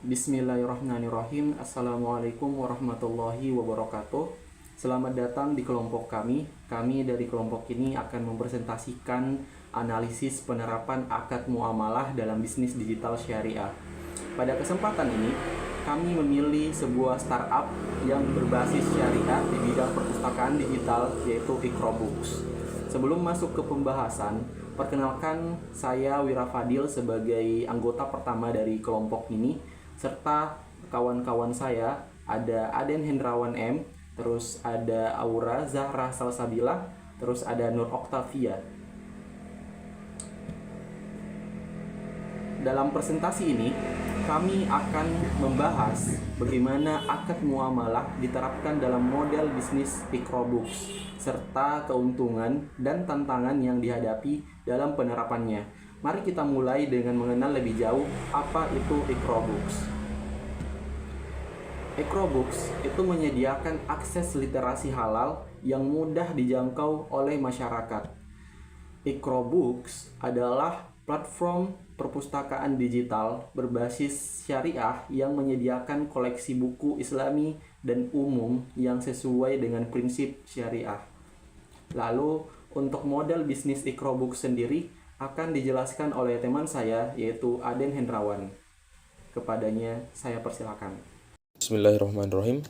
Bismillahirrahmanirrahim. Assalamualaikum warahmatullahi wabarakatuh. Selamat datang di kelompok kami. Kami dari kelompok ini akan mempresentasikan analisis penerapan akad muamalah dalam bisnis digital syariah. Pada kesempatan ini, kami memilih sebuah startup yang berbasis syariah di bidang perpustakaan digital, yaitu Iqrobooks. Sebelum masuk ke pembahasan, perkenalkan saya Wira Fadil sebagai anggota pertama dari kelompok ini, serta kawan-kawan saya ada Aden Hendrawan M, terus ada Aura Zahra Salsabila, terus ada Nur Oktavia. Dalam presentasi ini, kami akan membahas bagaimana akad muamalah diterapkan dalam model bisnis Iqrobooks, serta keuntungan dan tantangan yang dihadapi dalam penerapannya. Mari kita mulai dengan mengenal lebih jauh apa itu Iqrobooks. Iqrobooks itu menyediakan akses literasi halal yang mudah dijangkau oleh masyarakat. Iqrobooks adalah platform perpustakaan digital berbasis syariah yang menyediakan koleksi buku Islami dan umum yang sesuai dengan prinsip syariah. Lalu, untuk model bisnis Iqrobooks sendiri akan dijelaskan oleh teman saya, yaitu Aden Hendrawan. Kepadanya saya persilakan. Bismillahirrahmanirrahim.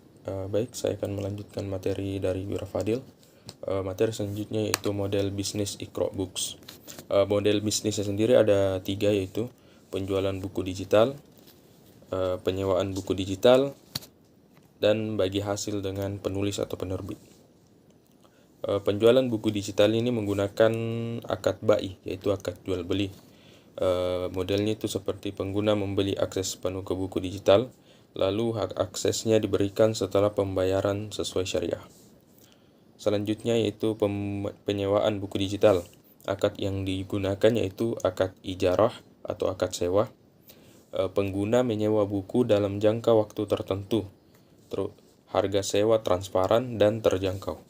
Baik, saya akan melanjutkan materi dari Wira Fadil. Materi selanjutnya yaitu model bisnis Iqrobooks. Model bisnisnya sendiri ada 3, yaitu penjualan buku digital, penyewaan buku digital, dan bagi hasil dengan penulis atau penerbit. Penjualan buku digital ini menggunakan akad bai, yaitu akad jual beli. Modelnya itu seperti pengguna membeli akses penuh ke buku digital, lalu hak aksesnya diberikan setelah pembayaran sesuai syariah. Selanjutnya yaitu penyewaan buku digital. Akad yang digunakan yaitu akad ijarah atau akad sewa. Pengguna menyewa buku dalam jangka waktu tertentu. Harga sewa transparan dan terjangkau.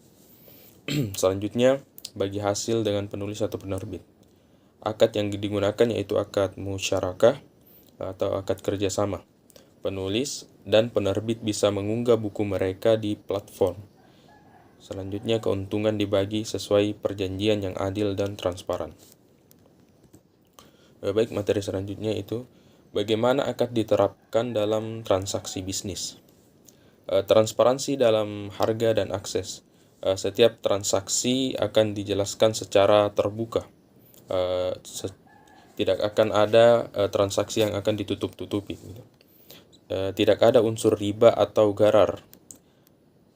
Selanjutnya, bagi hasil dengan penulis atau penerbit. Akad yang digunakan yaitu akad musyarakah atau akad kerjasama. Penulis dan penerbit bisa mengunggah buku mereka di platform. Selanjutnya, keuntungan dibagi sesuai perjanjian yang adil dan transparan. Baik, materi selanjutnya itu bagaimana akad diterapkan dalam transaksi bisnis. Transparansi dalam harga dan akses. Setiap transaksi akan dijelaskan secara terbuka. Tidak akan ada transaksi yang akan ditutup-tutupi. Tidak ada unsur riba atau gharar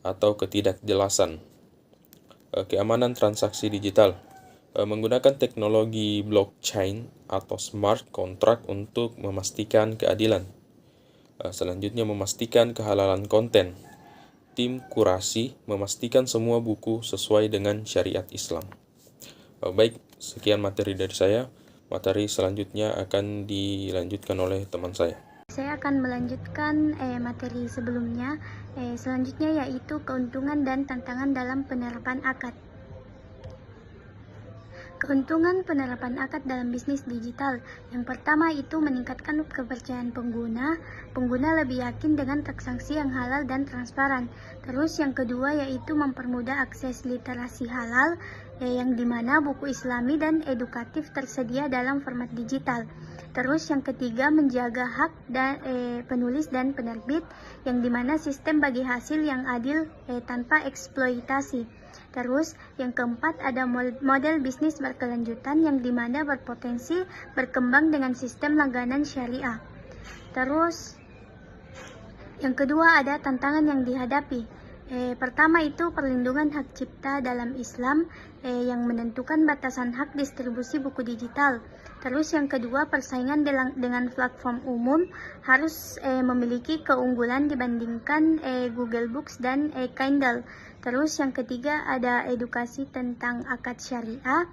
atau ketidakjelasan. Keamanan transaksi digital. Menggunakan teknologi blockchain atau smart contract untuk memastikan keadilan. Selanjutnya, memastikan kehalalan konten. Tim kurasi memastikan semua buku sesuai dengan syariat Islam. Baik, sekian materi dari saya. Materi selanjutnya akan dilanjutkan oleh teman saya. Saya akan melanjutkan materi sebelumnya. Selanjutnya yaitu keuntungan dan tantangan dalam penerapan akad. Keuntungan penerapan akad dalam bisnis digital. Yang pertama itu meningkatkan kepercayaan pengguna. Pengguna lebih yakin dengan transaksi yang halal dan transparan. Terus yang kedua yaitu mempermudah akses literasi halal, yang dimana buku Islami dan edukatif tersedia dalam format digital. Terus yang ketiga menjaga hak penulis dan penerbit, yang dimana sistem bagi hasil yang adil tanpa eksploitasi. Terus yang keempat ada model bisnis berkelanjutan yang dimana berpotensi berkembang dengan sistem langganan syariah. Terus yang kedua ada tantangan yang dihadapi. Pertama itu perlindungan hak cipta dalam Islam yang menentukan batasan hak distribusi buku digital. Terus yang kedua persaingan dengan platform umum harus memiliki keunggulan dibandingkan Google Books dan Kindle. Terus yang ketiga ada edukasi tentang akad syariah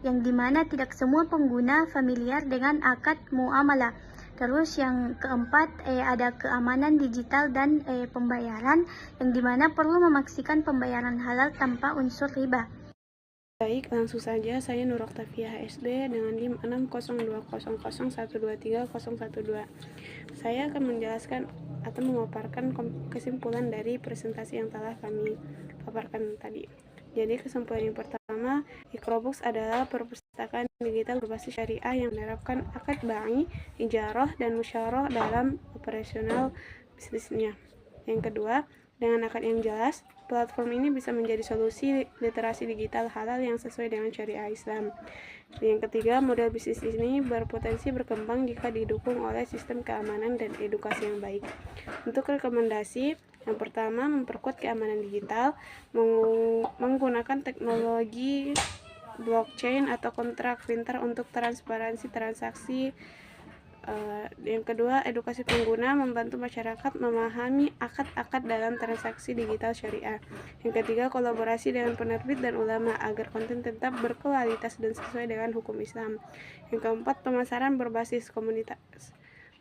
yang dimana tidak semua pengguna familiar dengan akad muamalah. Terus yang keempat ada keamanan digital dan pembayaran yang dimana perlu memastikan pembayaran halal tanpa unsur riba. Baik, langsung saja saya Nur Oktavia SD dengan NIM 6020001230012. Saya akan menjelaskan atau memaparkan kesimpulan dari presentasi yang telah kami paparkan tadi. Jadi kesimpulan yang pertama, Iqrobooks adalah perpustakaan digital berbasis syariah yang menerapkan akad bai, ijarah, dan musyawarah dalam operasional bisnisnya. Yang kedua, dengan akad yang jelas, platform ini bisa menjadi solusi literasi digital halal yang sesuai dengan syariah Islam. Yang ketiga, model bisnis ini berpotensi berkembang jika didukung oleh sistem keamanan dan edukasi yang baik. Untuk rekomendasi, yang pertama, memperkuat keamanan digital, menggunakan teknologi blockchain atau kontrak pintar untuk transparansi transaksi. Yang kedua, edukasi pengguna, membantu masyarakat memahami akad-akad dalam transaksi digital syariah. Yang ketiga, kolaborasi dengan penerbit dan ulama agar konten tetap berkualitas dan sesuai dengan hukum Islam. Yang keempat, pemasaran berbasis komunitas,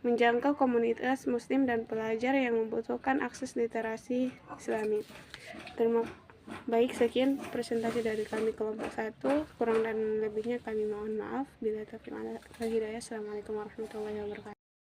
menjangkau komunitas muslim dan pelajar yang membutuhkan akses literasi Islami. Baik, sekian presentasi dari kami kelompok 1. Kurang dan lebihnya kami mohon maaf. Bila taufiq wal hidayah. Assalamualaikum warahmatullahi wabarakatuh.